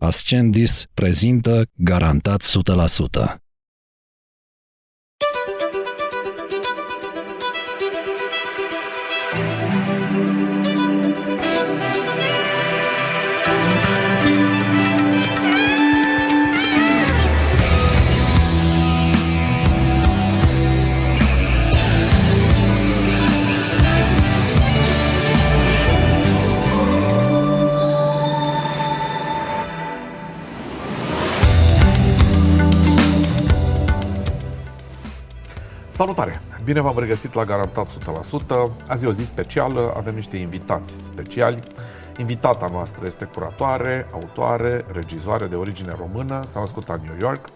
Ascendis prezintă Garantat 100%. Salutare! Bine v-am regăsit la Garantat 100%. Azi e o zi specială, avem niște invitați speciali. Invitata noastră este curatoare, autoare, regizoare de origine română, s-a născut la New York.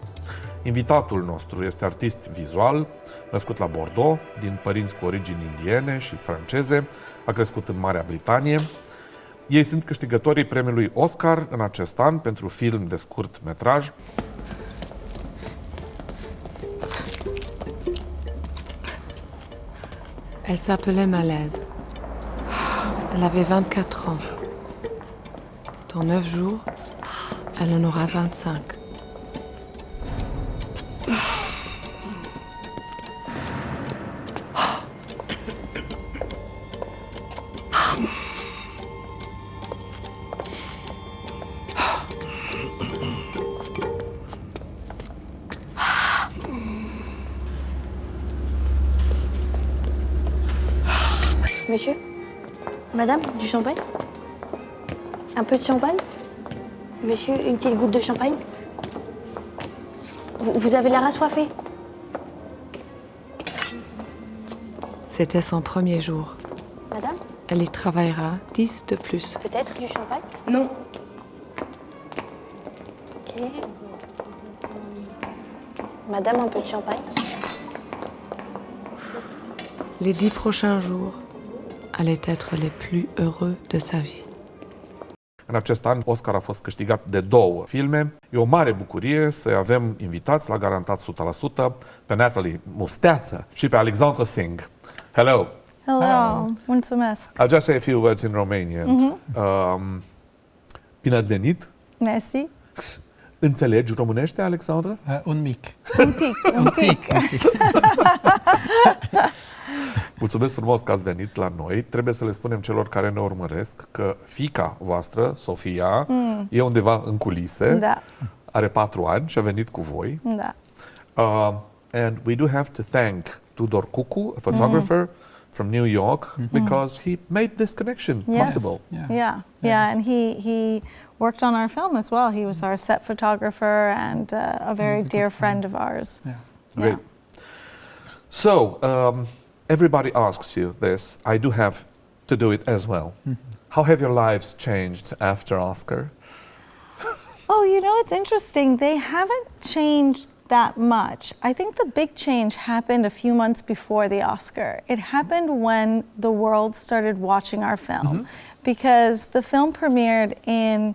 Invitatul nostru este artist vizual, născut la Bordeaux, din părinți cu origini indiene și franceze, a crescut în Marea Britanie. Ei sunt câștigătorii premiului Oscar în acest an pentru film de scurtmetraj. Elle s'appelait Malaise. Elle avait 24 ans. Dans 9 jours, elle en aura 25. Monsieur? Madame, du champagne? Un peu de champagne? Monsieur, une petite goutte de champagne? Vous avez l'air assoiffé. C'était son premier jour. Madame? Elle y travaillera 10 de plus. Peut-être du champagne? Non. Ok. Madame, un peu de champagne? Les 10 prochains jours allaient être les plus heureux de sa vie. În acest an, Oscar a fost câștigat de 2 filme. E o mare bucurie să avem invitați la Garantat 100% pe Natalie Musteaţă și pe Alexandre Singh. Hello! Hello, mulțumesc. I'll just say a few words in Romanian. Bine ați venit! Mersi. Înțelegi românește, Alexandre? Un mic. Un pic. Mulțumesc frumos că ați venit la noi. Trebuie să le spunem celor care ne urmăresc că fiica voastră, Sofia, e undeva în culise. Da. Are 4 ani și a venit cu voi. Da. And we do have to thank Tudor Cucu, a photographer from New York, because he made this connection possible. Yeah, and he worked on our film as well. He was our set photographer and a very dear friend of ours. Yeah. Great. So, everybody asks you this. I do have to do it as well. How have your lives changed after Oscar? Oh, you know, it's interesting. They haven't changed that much. I think the big change happened a few months before the Oscar. It happened when the world started watching our film, because the film premiered in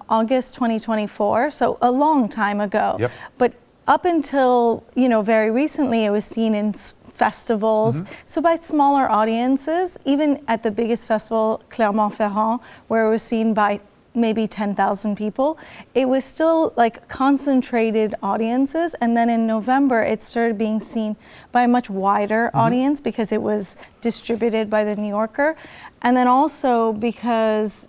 August 2024, so a long time ago. Yep. But up until, very recently, it was seen in festivals, so by smaller audiences, even at the biggest festival, Clermont-Ferrand, where it was seen by maybe 10,000 people, it was still like concentrated audiences. And then in November, it started being seen by a much wider audience because it was distributed by the New Yorker. And then also because,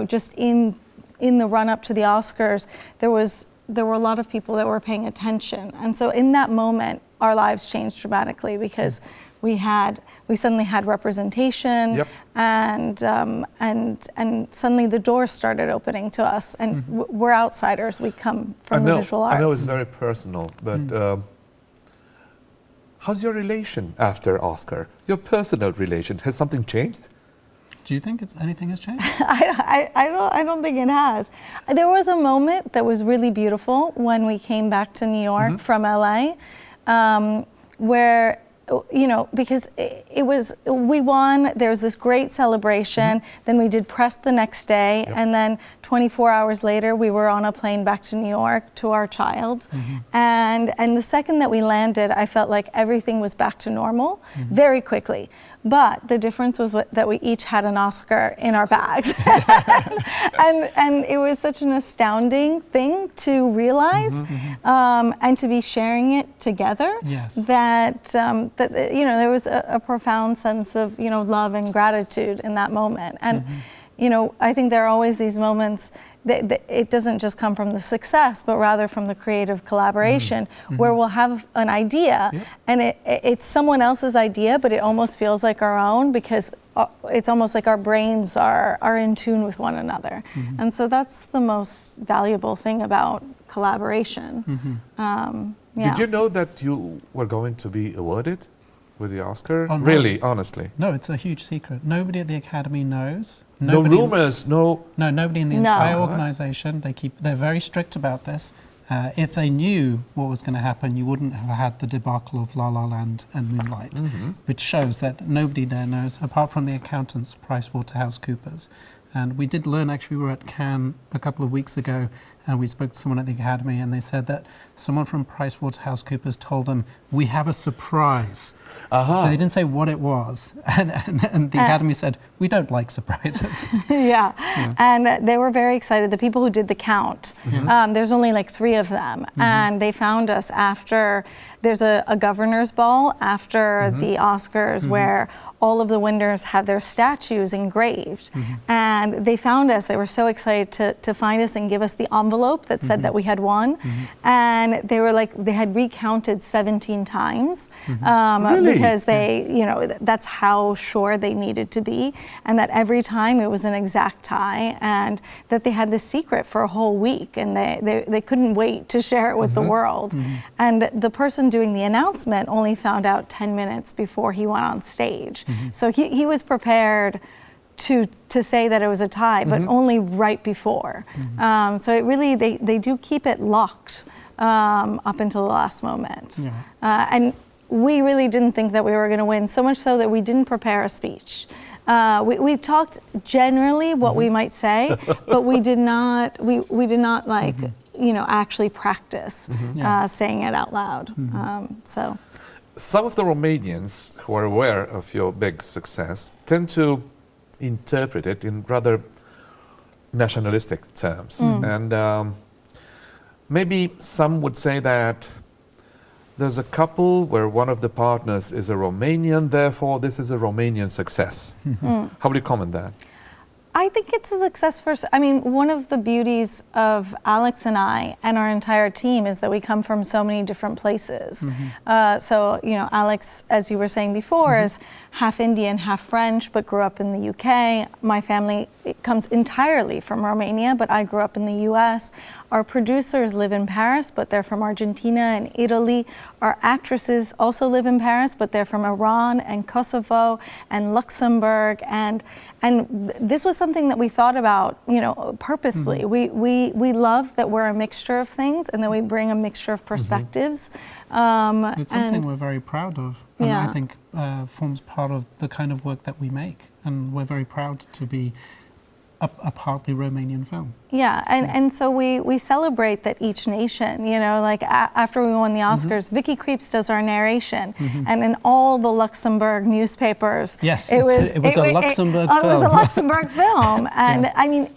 just in the run-up to the Oscars, there were a lot of people that were paying attention. And so in that moment, our lives changed dramatically because we suddenly had representation, and suddenly the doors started opening to us, and we're outsiders. We come from the visual arts. I know it's very personal, but how's your relation after Oscar? Your personal relation, has something changed? Do you think anything has changed? I don't think it has. There was a moment that was really beautiful when we came back to New York from LA, where because we won, there was this great celebration, then we did press the next day, and then 24 hours later, we were on a plane back to New York to our child. And the second that we landed, I felt like everything was back to normal very quickly. But the difference was that we each had an Oscar in our bags. and it was such an astounding thing to realize and to be sharing it together. Yes. That there was a profound sense of, love and gratitude in that moment. And, I think there are always these moments that it doesn't just come from the success, but rather from the creative collaboration where we'll have an idea and it's someone else's idea, but it almost feels like our own because it's almost like our brains are in tune with one another. And so that's the most valuable thing about collaboration. Did you know that you were going to be awarded with the Oscar? Oh, no. Really, honestly? No, it's a huge secret. Nobody at the Academy knows. No rumors, no... No, nobody in the entire organisation. They're very strict about this. If they knew what was going to happen, you wouldn't have had the debacle of La La Land and Moonlight, which shows that nobody there knows, apart from the accountants, PricewaterhouseCoopers. And we did learn, actually, we were at Cannes a couple of weeks ago, and we spoke to someone at the Academy, and they said that someone from PricewaterhouseCoopers told them, we have a surprise. But they didn't say what it was. And the Academy said, we don't like surprises. And they were very excited. The people who did the count, there's only like 3 of them. And they found us after, there's a governor's ball after the Oscars where all of the winners have their statues engraved. And they found us. They were so excited to find us and give us the envelope that said that we had won. And they were like, they had recounted 17 times. Because they, that's how sure they needed to be, and that every time it was an exact tie, and that they had this secret for a whole week, and they couldn't wait to share it with the world. And the person doing the announcement only found out 10 minutes before he went on stage. So he was prepared to say that it was a tie, but only right before. So it really, they do keep it locked up until the last moment. And we really didn't think that we were going to win, so much so that we didn't prepare a speech. We talked generally what we might say, but we did not like, actually practice saying it out loud. So, some of the Romanians who are aware of your big success tend to interpret it in rather nationalistic terms. And maybe some would say that there's a couple where one of the partners is a Romanian, therefore this is a Romanian success. How would you comment that? I think it's a success first. I mean, one of the beauties of Alex and I and our entire team is that we come from so many different places. So, Alex, as you were saying before, is half Indian, half French, but grew up in the UK. My family comes entirely from Romania, but I grew up in the US. Our producers live in Paris, but they're from Argentina and Italy. Our actresses also live in Paris, but they're from Iran and Kosovo and Luxembourg. And this was something that we thought about, purposefully. We love that we're a mixture of things and that we bring a mixture of perspectives. It's something we're very proud of. And I think forms part of the kind of work that we make. And we're very proud to be a partly Romanian film. And so we celebrate that each nation, after we won the Oscars, Vicky Krieps does our narration, and in all the Luxembourg newspapers, it was a Luxembourg film. It was a Luxembourg film, and I mean,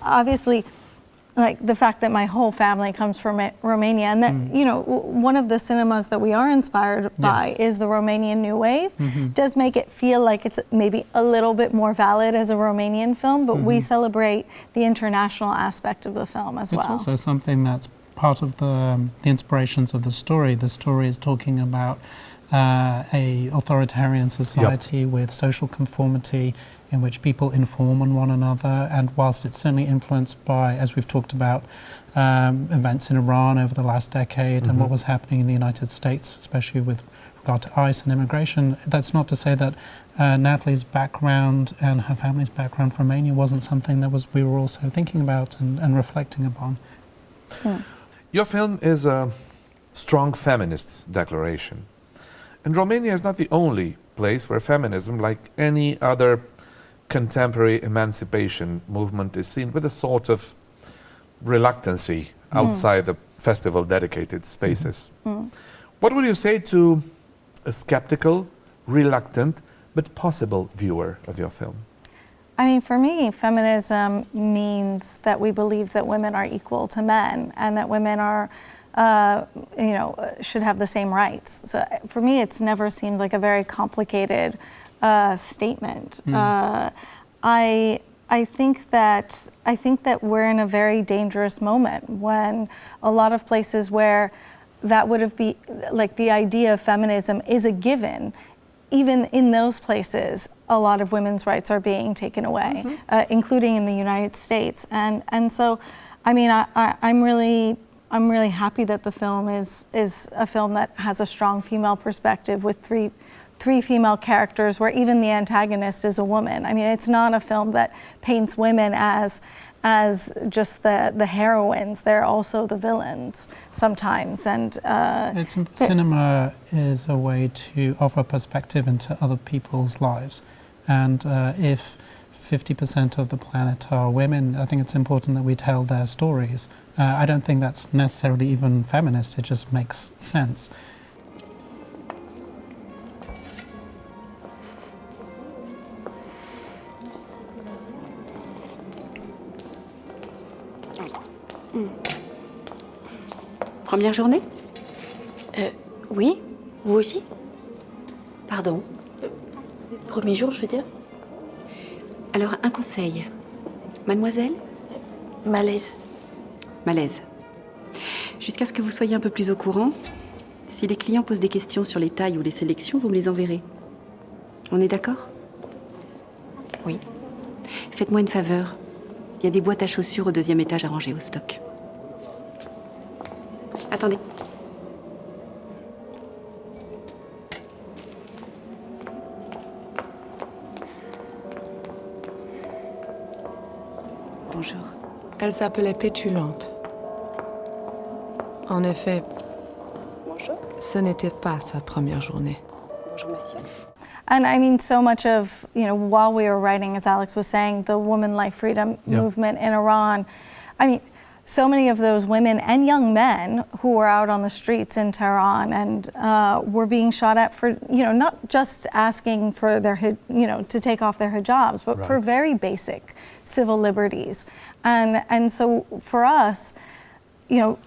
obviously, like the fact that my whole family comes from Romania, and that one of the cinemas that we are inspired by is the Romanian New Wave, does make it feel like it's maybe a little bit more valid as a Romanian film, but we celebrate the international aspect of the film as well. It's also something that's part of the inspirations of the story. The story is talking about a authoritarian society with social conformity, in which people inform on one another, and whilst it's certainly influenced by, as we've talked about, events in Iran over the last decade and what was happening in the United States, especially with regard to ICE and immigration, that's not to say that Natalie's background and her family's background from Romania wasn't something that we were also thinking about and reflecting upon. Your film is a strong feminist declaration. And Romania is not the only place where feminism, like any other contemporary emancipation movement, is seen with a sort of reluctancy outside the festival dedicated spaces. What would you say to a skeptical, reluctant, but possible viewer of your film? I mean, for me, feminism means that we believe that women are equal to men and that women are, should have the same rights. So for me, it's never seemed like a very complicated statement. I think that we're in a very dangerous moment when a lot of places where that would have been like the idea of feminism is a given. Even in those places, a lot of women's rights are being taken away, including in the United States. And so, I mean, I'm really happy that the film is a film that has a strong female perspective with three female characters, where even the antagonist is a woman. I mean, it's not a film that paints women as just the heroines. They're also the villains sometimes. And cinema is a way to offer perspective into other people's lives. And if 50% of the planet are women, I think it's important that we tell their stories. I don't think that's necessarily even feminist, it just makes sense. Première journée? Oui, vous aussi? Pardon. Premier jour, je veux dire. Alors, un conseil. Mademoiselle? Malaise. Malaise. Jusqu'à ce que vous soyez un peu plus au courant, si les clients posent des questions sur les tailles ou les sélections, vous me les enverrez. On est d'accord? Oui. Faites-moi une faveur. Il y a des boîtes à chaussures au 2e étage à ranger au stock. Attendez. Bonjour. Elle s'appelait Pétulante. En effet, Bonjour. ce n'était pas sa première journée. Bonjour, monsieur. And I mean, so much of, while we were writing, as Alex was saying, the woman life freedom movement in Iran, I mean, so many of those women and young men who were out on the streets in Tehran and were being shot at for, not just asking for their, to take off their hijabs, but for very basic civil liberties. And so for us,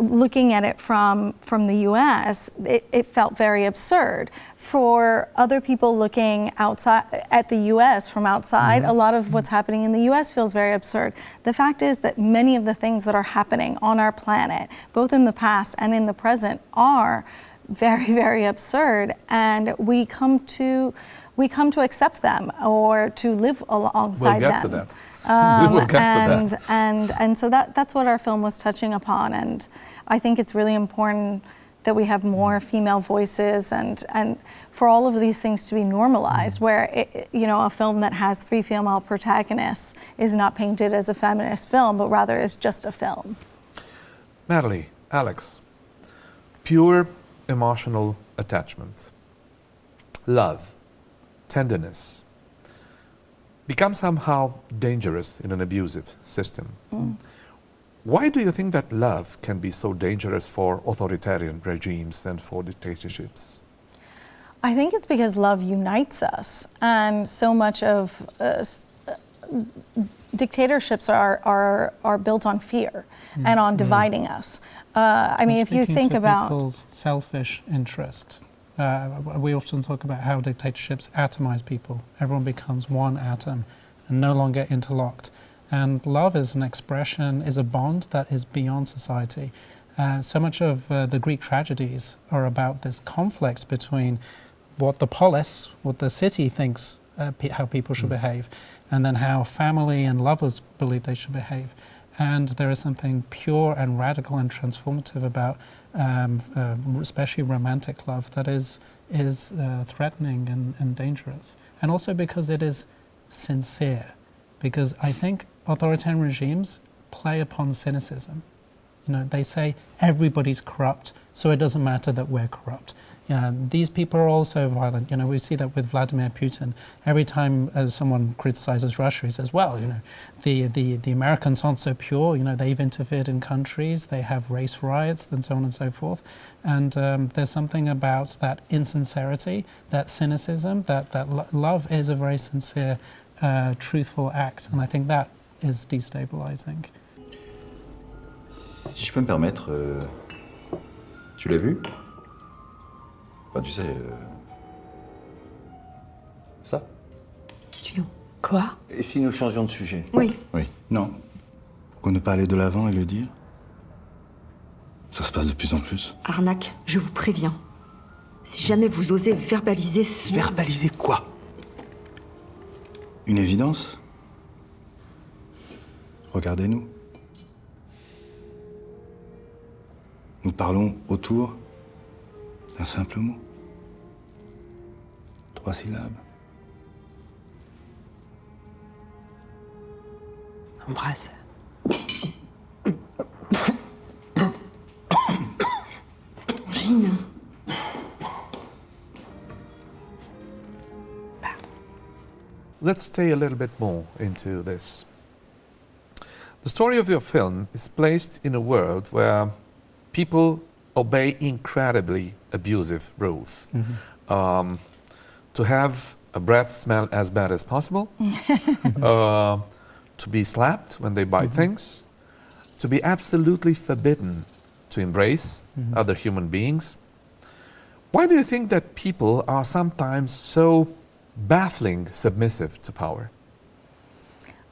looking at it from the U.S., it felt very absurd. For other people looking outside at the U.S. from outside, a lot of what's happening in the U.S. feels very absurd. The fact is that many of the things that are happening on our planet, both in the past and in the present, are very, very absurd, and we come to accept them or to live alongside them. We'll get to that. We'll get to that. And so that's what our film was touching upon, and I think it's really important that we have more female voices and for all of these things to be normalized, where a film that has 3 female protagonists is not painted as a feminist film, but rather is just a film. Natalie, Alex, pure emotional attachment, love, tenderness, become somehow dangerous in an abusive system. Why do you think that love can be so dangerous for authoritarian regimes and for dictatorships? I think it's because love unites us, and so much of dictatorships are built on fear and on dividing us. I mean, if you think about people's selfish interest, we often talk about how dictatorships atomize people. Everyone becomes one atom and no longer interlocked. And love is an expression, is a bond that is beyond society. So much of the Greek tragedies are about this conflict between what the polis, what the city thinks how people should behave, and then how family and lovers believe they should behave. And there is something pure and radical and transformative about especially romantic love that is threatening and dangerous. And also because it is sincere. Because I think authoritarian regimes play upon cynicism. They say everybody's corrupt, so it doesn't matter that we're corrupt. these people are also violent. You know, we see that with Vladimir Putin. Every time someone criticizes Russia, he says, well, you know, the Americans aren't so pure. You know, they've interfered in countries, they have race riots, and so on and so forth. And there's something about that insincerity, that cynicism, that love is a very sincere, truthful act. And I think that is destabilizing. Si je peux me permettre, tu l'as vu? Enfin, tu sais, ça? Quoi? Et si nous changions de sujet? Oui. Oui. Non. Pourquoi ne pas aller de l'avant et le dire? Ça se passe de plus en plus. Arnaque, je vous préviens. Si jamais vous osez verbaliser ce... Verbaliser quoi? Une évidence? Regardez-nous. Nous parlons autour d'un simple mot. 3 syllabes. Embrasse. Gine. Let's stay a little bit more into this. The story of your film is placed in a world where people obey incredibly abusive rules. To have a breath smell as bad as possible, to be slapped when they buy things, to be absolutely forbidden to embrace other human beings. Why do you think that people are sometimes so baffling submissive to power?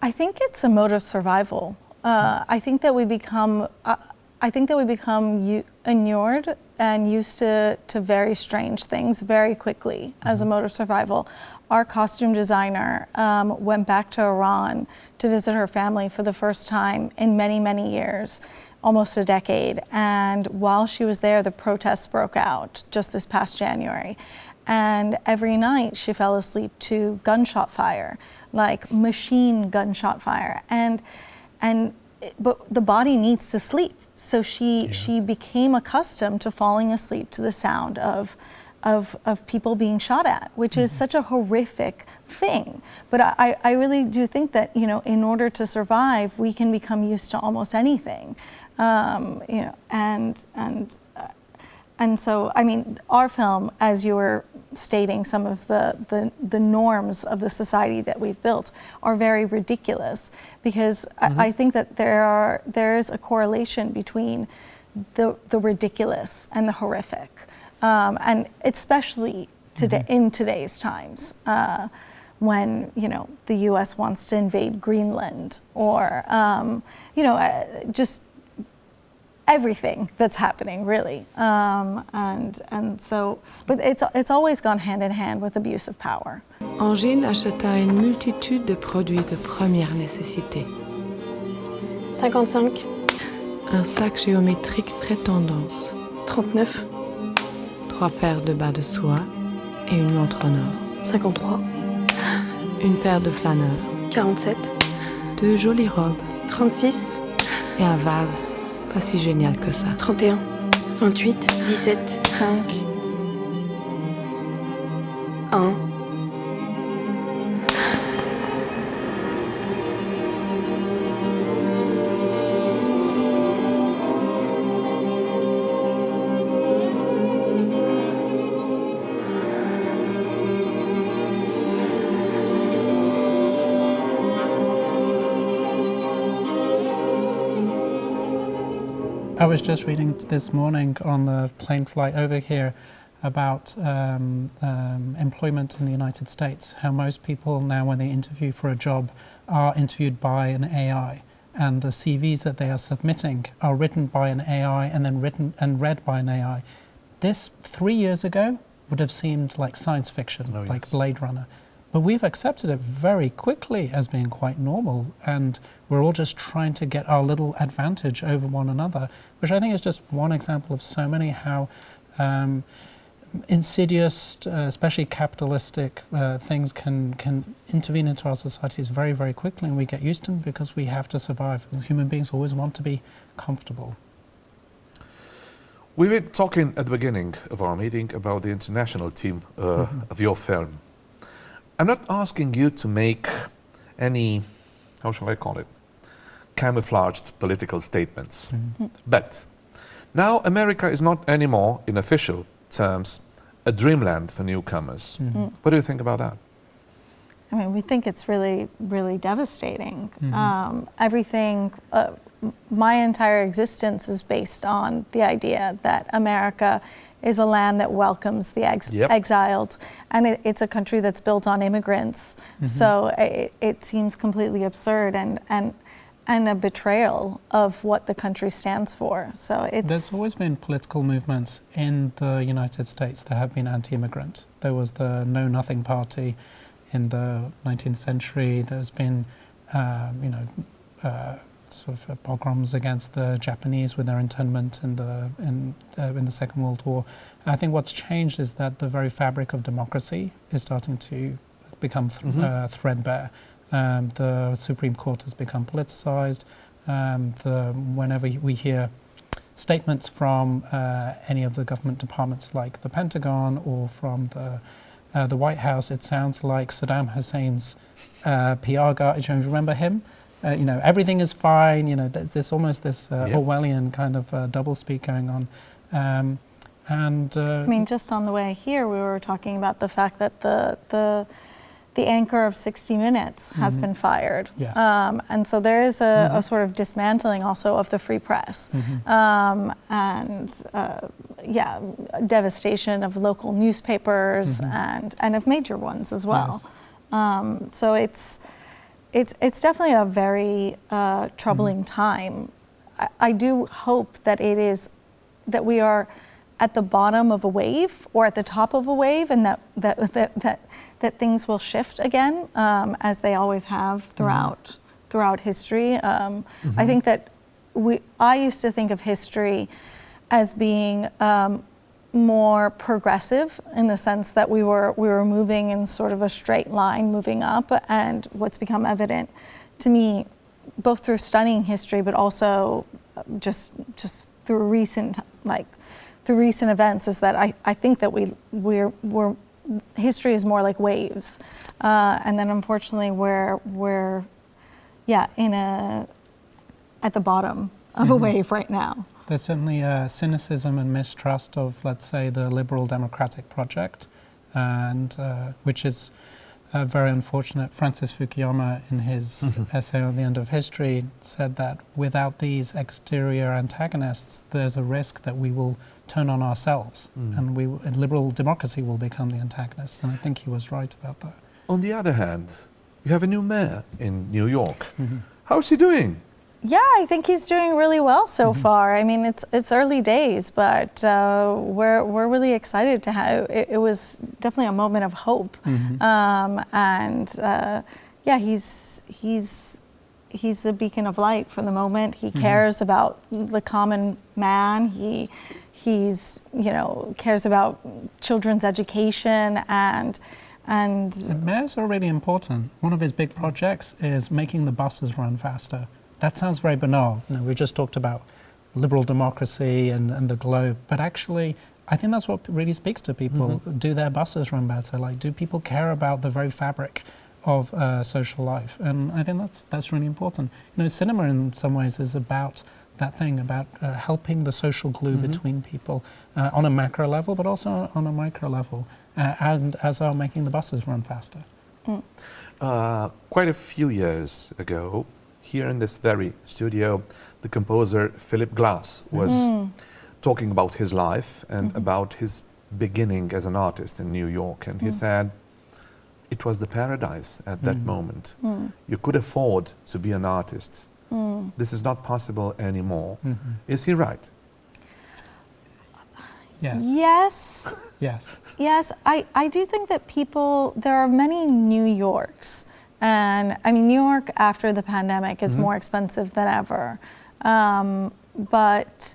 I think it's a mode of survival. I think that we become inured and used to very strange things very quickly as a mode of survival. Our costume designer went back to Iran to visit her family for the first time in many, many years, almost a decade. And while she was there, the protests broke out just this past January. And every night she fell asleep to gunshot fire, like machine gunshot fire. But the body needs to sleep. So she became accustomed to falling asleep to the sound of people being shot at, which is such a horrific thing. But I really do think that, you know, in order to survive, we can become used to almost anything. You know, and so, I mean, our film, as you were stating, some of the norms of the society that we've built are very ridiculous, because I think that there's a correlation between the ridiculous and the horrific, and especially today in today's times, when, you know, the U.S. wants to invade Greenland, or you know, just everything that's happening, really, and so, but it's always gone hand in hand with abuse of power. Angine acheta une multitude de produits de première nécessité. 55. Un sac géométrique très tendance. 39. 3 paires de bas de soie et une montre en or. 53. Une paire de flâneurs. 47. 2 jolies robes 36. et un vase pas si génial que ça. 31. 28. 17. 5. 1. I was just reading this morning on the plane flight over here about employment in the United States, how most people now, when they interview for a job, are interviewed by an AI, and the CVs that they are submitting are written by an AI and then written and read by an AI. This 3 years ago would have seemed like science fiction, like Blade Runner. But we've accepted it very quickly as being quite normal, and we're all just trying to get our little advantage over one another, which I think is just one example of so many how insidious, especially capitalistic things can intervene into our societies very, very quickly, and we get used to them because we have to survive. Human beings always want to be comfortable. We were talking at the beginning of our meeting about the international theme of your film. I'm not asking you to make any, how shall I call it, camouflaged political statements. But now America is not anymore, in official terms, a dreamland for newcomers. What do you think about that? I mean, we think it's really, really devastating. Everything, my entire existence is based on the idea that America is a land that welcomes the exiled, and it's a country that's built on immigrants. So it seems completely absurd and a betrayal of what the country stands for. So there's always been political movements in the United States that have been anti-immigrant. There was the Know Nothing Party in the 19th century. There's been, sort of pogroms against the Japanese with their internment in the Second World War. I think what's changed is that the very fabric of democracy is starting to become threadbare. The Supreme Court has become politicized. Whenever we hear statements from any of the government departments like the Pentagon or from the White House, it sounds like Saddam Hussein's PR guy. Do you remember him? Everything is fine. There's almost this Orwellian kind of doublespeak going on. I mean, just on the way here, we were talking about the fact that the anchor of 60 Minutes has been fired. Yes. And so there is a sort of dismantling also of the free press. Devastation of local newspapers and of major ones as well. Yes. So it's definitely a very troubling time. I do hope that that we are at the bottom of a wave or at the top of a wave, and that things will shift again, as they always have throughout history. I think that I used to think of history as being more progressive in the sense that we were moving in sort of a straight line, moving up. And what's become evident to me, both through studying history, but also just through recent events, is that I think that we're history is more like waves, and then unfortunately we're at the bottom of a wave right now. There's certainly a cynicism and mistrust of, let's say, the liberal democratic project, and which is very unfortunate. Francis Fukuyama, in his essay on the end of history, said that without these exterior antagonists, there's a risk that we will turn on ourselves, and liberal democracy will become the antagonist. And I think he was right about that. On the other hand, you have a new mayor in New York. How's he doing? Yeah, I think he's doing really well so far. I mean, it's early days, but we're really excited to have. It was definitely a moment of hope, he's a beacon of light for the moment. He cares about the common man. He's cares about children's education and mayors are really important. One of his big projects is making the buses run faster. That sounds very banal. We just talked about liberal democracy and the globe, but actually I think that's what really speaks to people. Do their buses run better? Do people care about the very fabric of social life? And I think that's really important. Cinema in some ways is about that thing, about helping the social glue between people on a macro level, but also on a micro level, and as are making the buses run faster. Quite a few years ago, here in this very studio, the composer Philip Glass was talking about his life and about his beginning as an artist in New York. And he said it was the paradise at that moment. You could afford to be an artist. This is not possible anymore. Is he right? Yes. Yes. Yes. Yes, I do think that there are many New Yorks. And I mean, New York after the pandemic is more expensive than ever. But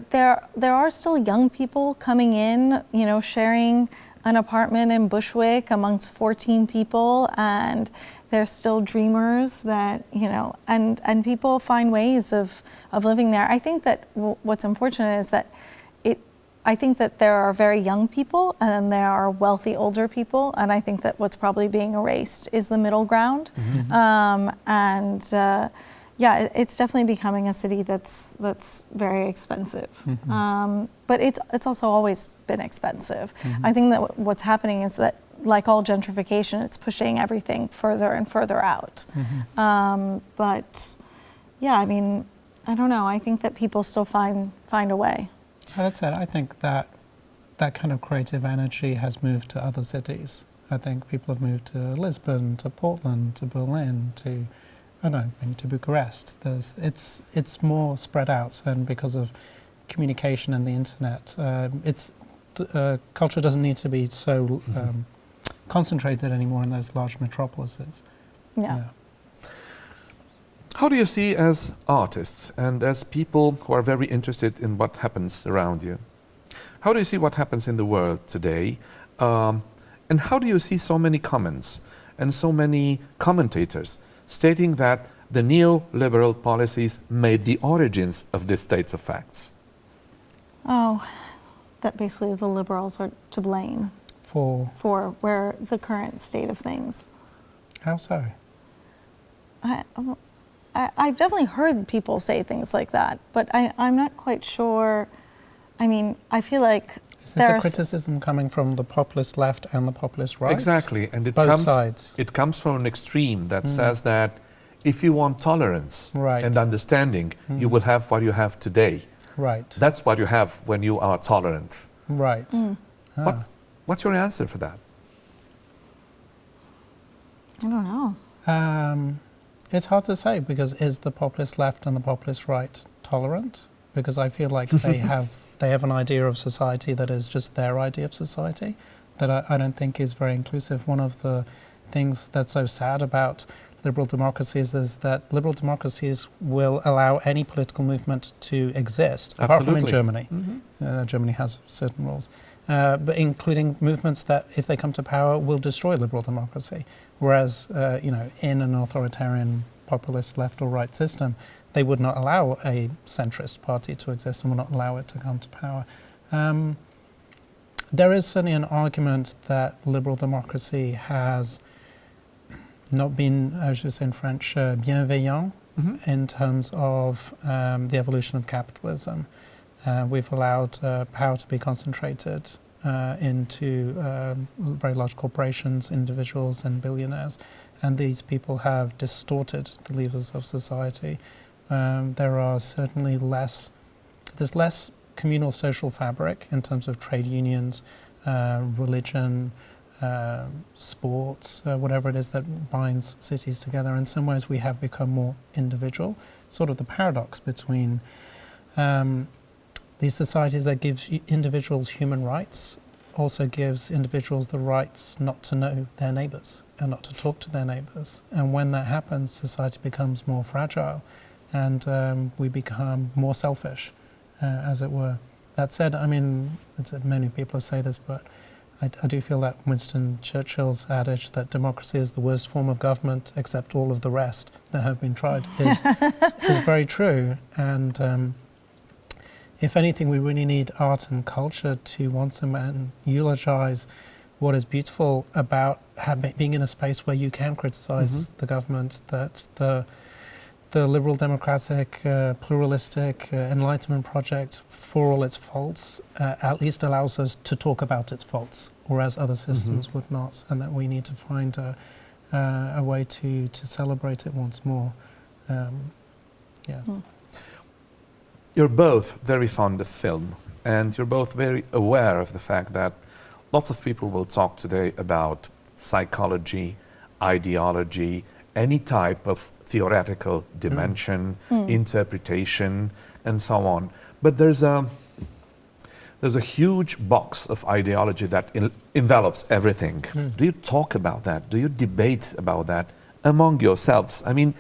there are still young people coming in, sharing an apartment in Bushwick amongst 14 people, and they're still dreamers that, and people find ways of living there. I think that what's unfortunate is that I think that there are very young people and then there are wealthy older people, and I think that what's probably being erased is the middle ground. Yeah, it's definitely becoming a city that's very expensive. But it's also always been expensive. I think that what's happening is that, like all gentrification, it's pushing everything further and further out. But yeah, I mean, I don't know. I think that people still find a way. That said, I think that kind of creative energy has moved to other cities. I think people have moved to Lisbon, to Portland, to Berlin, to to Bucharest. It's more spread out, and because of communication and the internet, culture doesn't need to be so concentrated anymore in those large metropolises. Yeah. How do you see, as artists and as people who are very interested in what happens around you, how do you see what happens in the world today? And how do you see so many comments and so many commentators stating that the neoliberal policies made the origins of these states of facts? Oh, that basically the liberals are to blame for where the current state of things. How so? I've definitely heard people say things like that, but I'm not quite sure. I mean, I feel like is this a criticism coming from the populist left and the populist right? Exactly, and both sides. It comes from an extreme that says that if you want tolerance and understanding, you will have what you have today. Right. That's what you have when you are tolerant. Right. What's your answer for that? I don't know. It's hard to say, because is the populist left and the populist right tolerant? Because I feel like they have an idea of society that is just their idea of society, that I don't think is very inclusive. One of the things that's so sad about liberal democracies is that liberal democracies will allow any political movement to exist, apart from in Germany. Germany has certain rules, but including movements that, if they come to power, will destroy liberal democracy. Whereas, in an authoritarian populist left or right system, they would not allow a centrist party to exist and would not allow it to come to power. There is certainly an argument that liberal democracy has not been, as you say in French, bienveillant in terms of the evolution of capitalism. We've allowed power to be concentrated into very large corporations, individuals and billionaires, and these people have distorted the levers of society. There are certainly there's less communal social fabric in terms of trade unions, religion, sports, whatever it is that binds cities together. In some ways we have become more individual, sort of the paradox between these societies that gives individuals human rights also gives individuals the rights not to know their neighbours and not to talk to their neighbours. And when that happens, society becomes more fragile and we become more selfish, as it were. That said, I mean, many people say this, but I do feel that Winston Churchill's adage that democracy is the worst form of government except all of the rest that have been tried is very true. And if anything, we really need art and culture to once again eulogize what is beautiful about being in a space where you can criticize the government, that the liberal democratic, pluralistic Enlightenment project, for all its faults, at least allows us to talk about its faults, whereas other systems would not, and that we need to find a way to celebrate it once more. Yes. You're both very fond of film, and you're both very aware of the fact that lots of people will talk today about psychology, ideology, any type of theoretical dimension, interpretation, and so on. But there's a huge box of ideology that envelops everything. Do you talk about that? Do you debate about that among yourselves? I mean,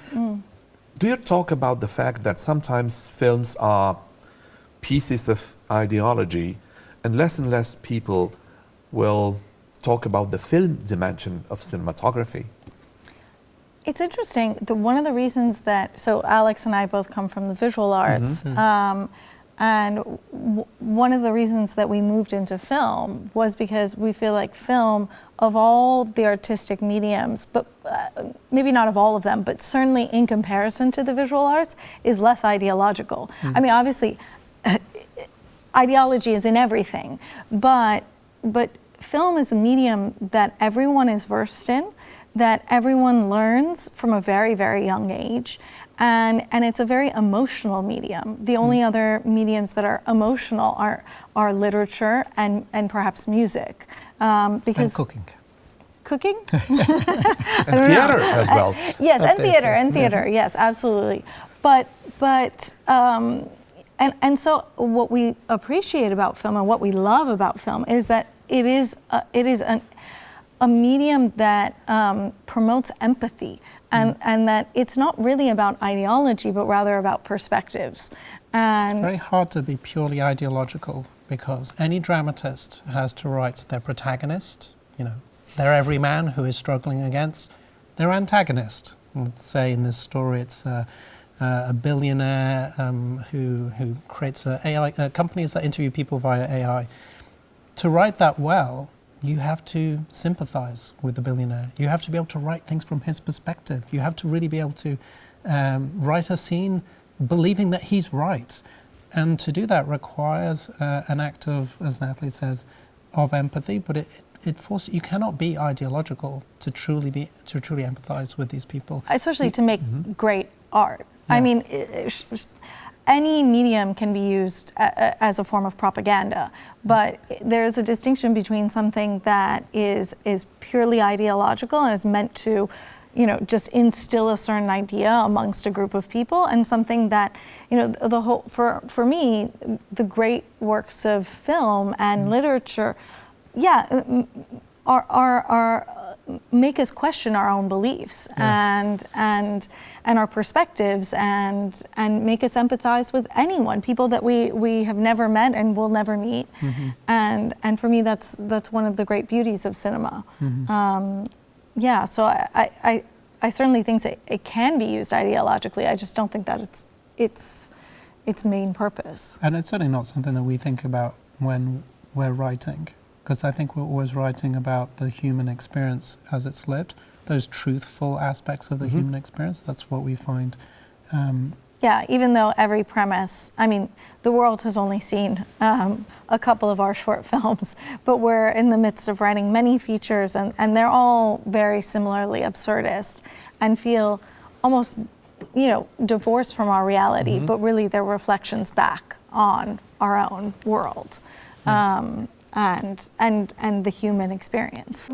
do you talk about the fact that sometimes films are pieces of ideology and less people will talk about the film dimension of cinematography? It's interesting. One of the reasons that, so Alex and I both come from the visual arts, And one of the reasons that we moved into film was because we feel like film, of all the artistic mediums, but maybe not of all of them, but certainly in comparison to the visual arts, is less ideological. I mean, obviously, ideology is in everything, but film is a medium that everyone is versed in, that everyone learns from a very, very young age. And it's a very emotional medium. The only other mediums that are emotional are literature and perhaps music. Because and cooking. Cooking? And theater as well. Yes, and theater, yes, absolutely. But so what we appreciate about film and what we love about film is that it is a medium that promotes empathy. And that it's not really about ideology, but rather about perspectives. And it's very hard to be purely ideological because any dramatist has to write their protagonist, their everyman who is struggling against their antagonist. Let's say in this story it's a billionaire who creates AI companies that interview people via AI. To write that well, you have to sympathize with the billionaire. You have to be able to write things from his perspective. You have to really be able to write a scene believing that he's right. And to do that requires an act of, as Natalie says, of empathy, but it forces, you cannot be ideological to truly empathize with these people. Especially to make great art. Yeah. I mean, any medium can be used as a form of propaganda, but there's a distinction between something that is purely ideological and is meant to, just instill a certain idea amongst a group of people, and something that, the whole, for me, the great works of film and literature, are make us question our own beliefs. Yes. and our perspectives and make us empathize with anyone, people that we have never met and will never meet. And for me that's one of the great beauties of cinema. So I certainly think that it can be used ideologically. I just don't think that its main purpose. And it's certainly not something that we think about when we're writing, because I think we're always writing about the human experience as it's lived, those truthful aspects of the human experience. That's what we find. Even though every premise, I mean, the world has only seen a couple of our short films, but we're in the midst of writing many features, and they're all very similarly absurdist and feel almost, divorced from our reality, but really they're reflections back on our own world. And the human experience.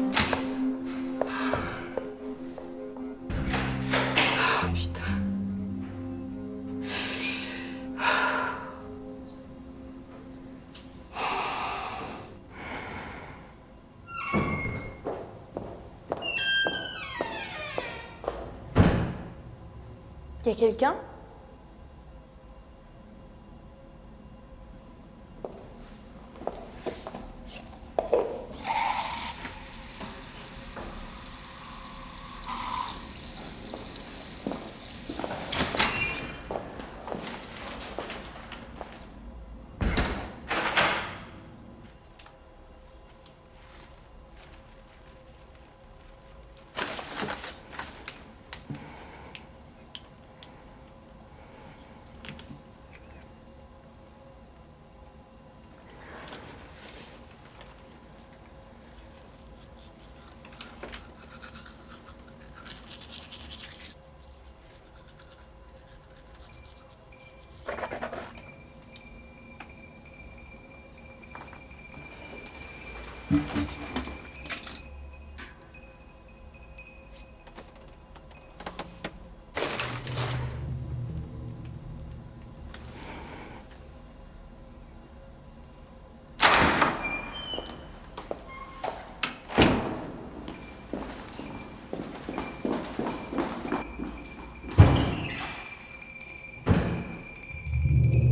Y a quelqu'un?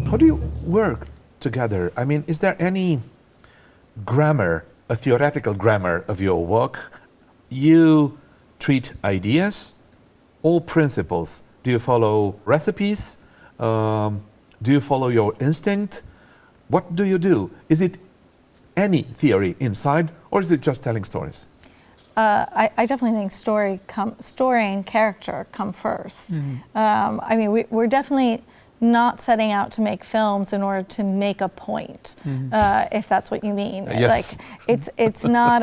How do you work together? I mean, is there any grammar, a theoretical grammar of your work? You treat ideas or principles? Do you follow recipes? Do you follow your instinct? What do you do? Is it any theory inside, or is it just telling stories? I definitely think story and character come first. I mean, we're definitely not setting out to make films in order to make a point, if that's what you mean. Yes. Like, it's not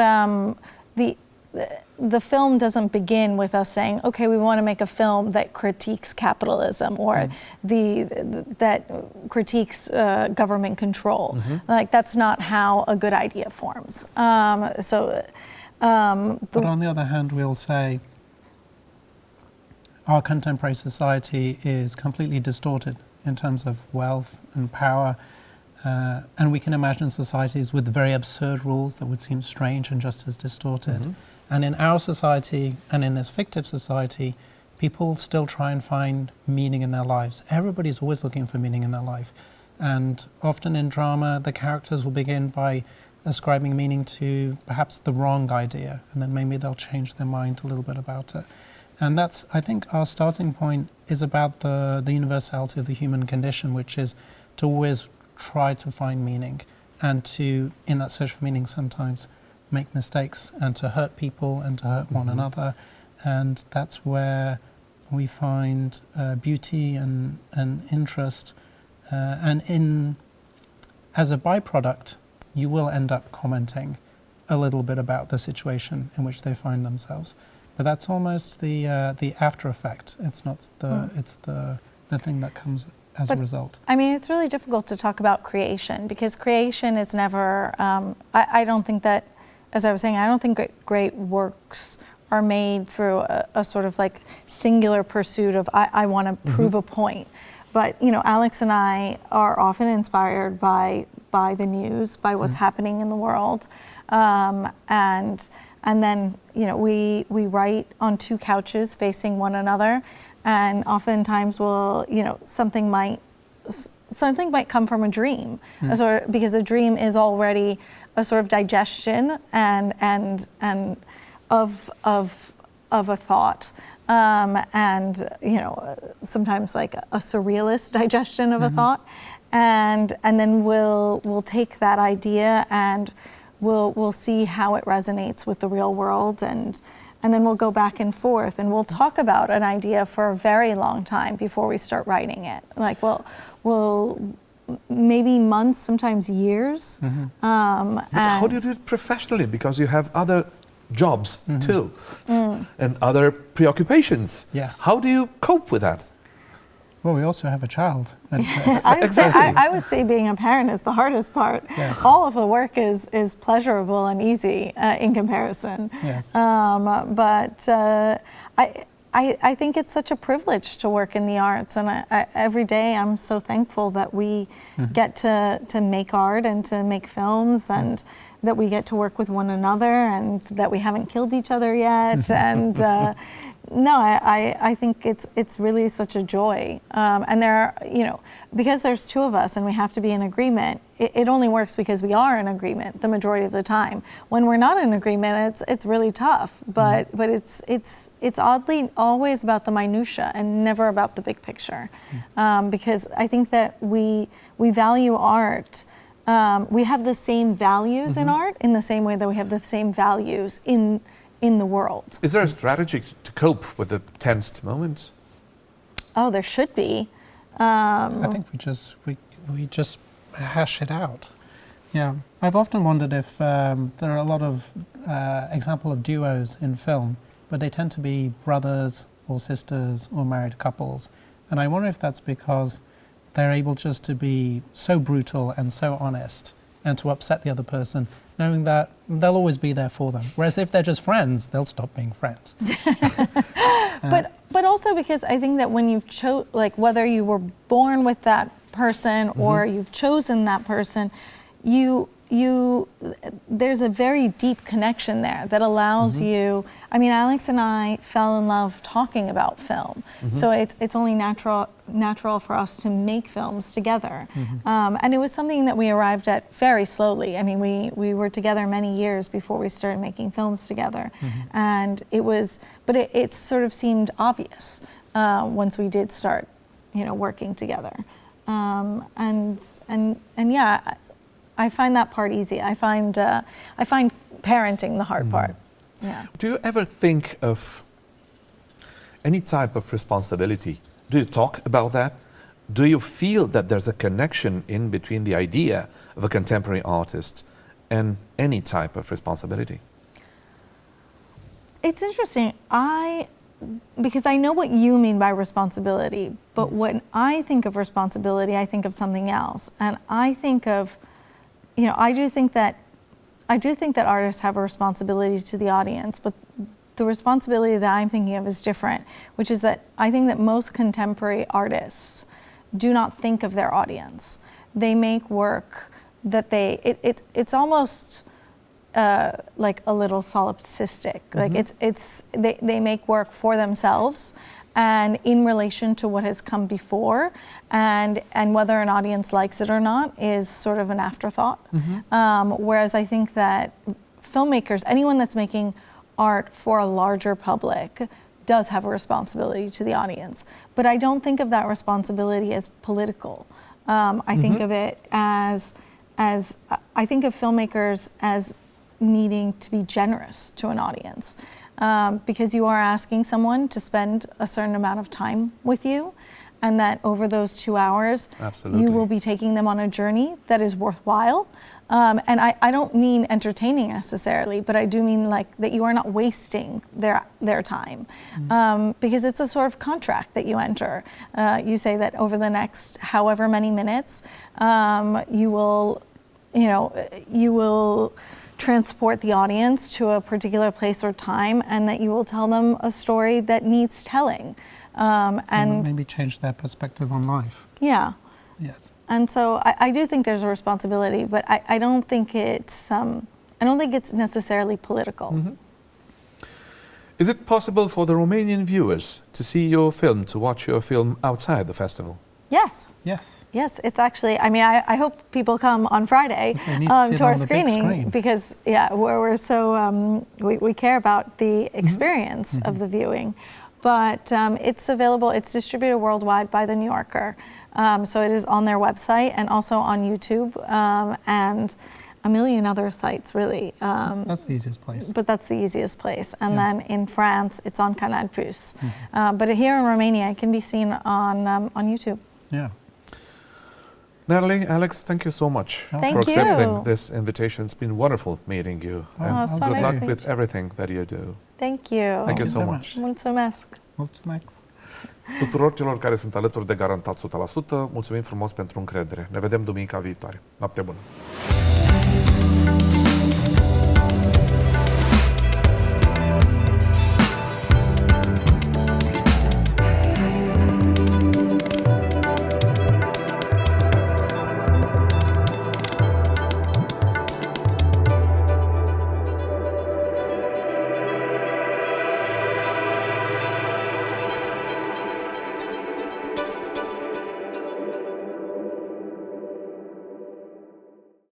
the film doesn't begin with us saying, okay, we want to make a film that critiques capitalism or that critiques government control. Like, that's not how a good idea forms. But on the other hand, we'll say our contemporary society is completely distorted in terms of wealth and power, and we can imagine societies with very absurd rules that would seem strange and just as distorted. And in our society and in this fictive society, people still try and find meaning in their lives. Everybody's always looking for meaning in their life. And often in drama, the characters will begin by ascribing meaning to perhaps the wrong idea, and then maybe they'll change their mind a little bit about it. And that's, I think, our starting point is about the universality of the human condition, which is to always try to find meaning and to, in that search for meaning, sometimes make mistakes and to hurt people and to hurt one another. And that's where we find beauty and interest. And as a byproduct, you will end up commenting a little bit about the situation in which they find themselves. But that's almost the after effect. It's not it's the thing that comes as a result. I mean, it's really difficult to talk about creation because creation is never, I don't think that, as I was saying, I don't think great works are made through a sort of like singular pursuit of I want to prove a point. But, you know, Alex and I are often inspired by the news, by what's happening in the world. And then, you know, we write on two couches facing one another. And oftentimes something might come from a dream, because a dream is already a sort of digestion and of a thought. And you know, sometimes like a surrealist digestion of a thought, and then we'll take that idea and we'll see how it resonates with the real world, and then we'll go back and forth and we'll talk about an idea for a very long time before we start writing it. Like we'll maybe months, sometimes years. But how do you do it professionally? Because you have other jobs too, and other preoccupations. Yes. How do you cope with that? Well, we also have a child. I would say being a parent is the hardest part. Yes. All of the work is pleasurable and easy in comparison. Yes. But I think it's such a privilege to work in the arts, and every day I'm so thankful that we get to make art and to make films, and that we get to work with one another, and that we haven't killed each other yet. And I think it's really such a joy. And there are, you know, because there's two of us and we have to be in agreement, it only works because we are in agreement the majority of the time. When we're not in agreement, it's really tough. But it's oddly always about the minutia and never about the big picture. Because I think that we value art. We have the same values in art in the same way that we have the same values in the world. Is there a strategy to cope with the tensed moments? Oh, there should be. I think we just hash it out. Yeah, I've often wondered if there are a lot of example of duos in film, but they tend to be brothers or sisters or married couples, and I wonder if that's because they're able just to be so brutal and so honest and to upset the other person, knowing that they'll always be there for them. Whereas if they're just friends, they'll stop being friends. But also because I think that when you've like whether you were born with that person or you've chosen that person, there's a very deep connection there that allows you. I mean, Alex and I fell in love talking about film, so it's only natural for us to make films together. And it was something that we arrived at very slowly. I mean, we were together many years before we started making films together, and it sort of seemed obvious once we did start, you know, working together. And yeah, I find that part easy. I find parenting the hard part. Yeah. Do you ever think of any type of responsibility? Do you talk about that? Do you feel that there's a connection in between the idea of a contemporary artist and any type of responsibility? It's interesting. Because I know what you mean by responsibility, but when I think of responsibility, I think of something else. And I think of, I do think that artists have a responsibility to the audience, but the responsibility that I'm thinking of is different, which is that I think that most contemporary artists do not think of their audience. They make work that it's almost like a little solipsistic. Like they make work for themselves and in relation to what has come before, and whether an audience likes it or not is sort of an afterthought. Whereas I think that filmmakers, anyone that's making art for a larger public, does have a responsibility to the audience. But I don't think of that responsibility as political. I think of it as I think of filmmakers as needing to be generous to an audience, because you are asking someone to spend a certain amount of time with you, and that over those 2 hours, you will be taking them on a journey that is worthwhile. And I don't mean entertaining necessarily, but I do mean like that you are not wasting their time, because it's a sort of contract that you enter. You say that over the next however many minutes, you will transport the audience to a particular place or time, and that you will tell them a story that needs telling. And maybe change their perspective on life. Yeah. Yes. And so I do think there's a responsibility, but I don't think it's necessarily political. Is it possible for the Romanian viewers to see your film, to watch your film outside the festival? Yes. Yes. Yes, it's actually, I hope people come on Friday to our screening, because we're so, we care about the experience of the viewing. But it's available, it's distributed worldwide by The New Yorker. So it is on their website and also on YouTube and a million other sites, really. That's the easiest place. But that's the easiest place. And then in France, it's on Canal+. But here in Romania, it can be seen on YouTube. Yeah. Natalie, Alex, thank you so much for accepting this invitation. It's been wonderful meeting you. And good luck with everything that you do. Thank you. Thank you so much. Mulțumesc. Mulțumesc. Tuturor celor care sunt alături de Garantat 100%, mulțumim frumos pentru încredere. Ne vedem duminica viitoare. Noapte bună!